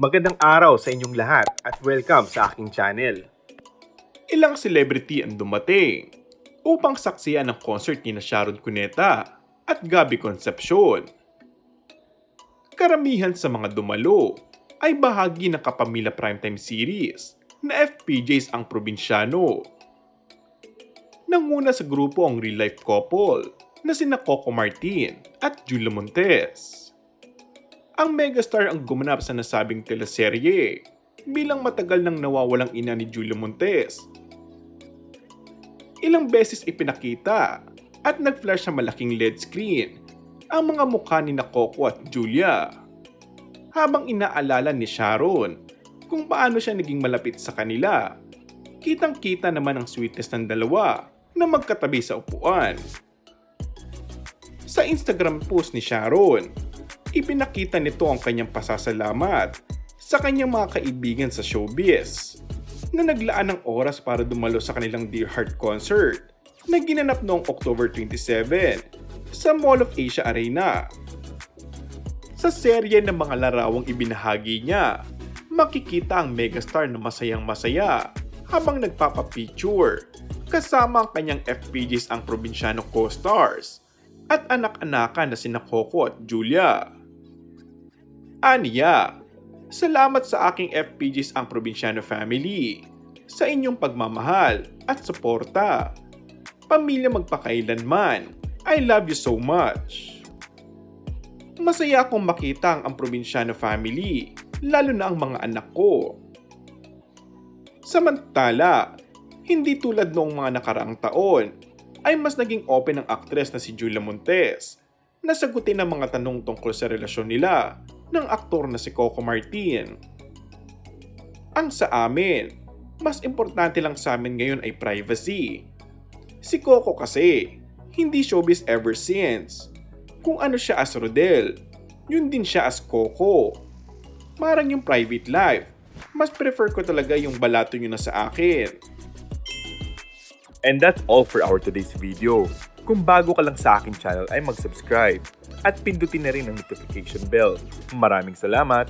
Magandang araw sa inyong lahat at welcome sa aking channel. Ilang celebrity ang dumating upang saksiyan ang concert ni Sharon Cuneta at Gabby Concepcion. Karamihan sa mga dumalo ay bahagi ng Kapamilya Primetime Series na FPJs ang probinsyano. Nanguna sa grupo ang real-life couple na sina Coco Martin at Julia Montes. Ang megastar ang gumanap sa nasabing teleserye bilang matagal nang nawawalang ina ni Julia Montes. Ilang beses ipinakita at nag-flash sa malaking LED screen ang mga mukha ni Coco at Julia habang inaalala ni Sharon kung paano siya naging malapit sa kanila. Kitang-kita naman ang sweetness ng dalawa na magkatabi sa upuan. Sa Instagram post ni Sharon, ipinakita nito ang kanyang pasasalamat sa kanyang mga kaibigan sa showbiz na naglaan ng oras para dumalo sa kanilang Dear Heart concert na ginanap noong October 27 sa Mall of Asia Arena. Sa serye ng mga larawang ibinahagi niya, makikita ang megastar na masayang-masaya habang nagpapapicture kasama ang kanyang FPJs ang probinsyano co-stars at anak-anakan na sina Coco at Julia. Aniya, salamat sa aking FPJs ang probinsyano family sa inyong pagmamahal at suporta. Pamilya magpakailanman, I love you so much. Masaya akong makita ang probinsyano family, lalo na ang mga anak ko. Samantala, hindi tulad noong mga nakaraang taon, ay mas naging open ang aktres na si Julia Montes na sagutin ang mga tanong tungkol sa relasyon nila ng aktor na si Coco Martin. Ang sa amin, mas importante lang sa amin ngayon ay privacy. Si Coco kasi, hindi showbiz ever since. Kung ano siya as Rodel, yun din siya as Coco. Marang yung private life, mas prefer ko talaga yung balato nyo na sa akin. And that's all for our today's video. Kung bago ka lang sa aking channel ay mag-subscribe at pindutin na rin ang notification bell. Maraming salamat!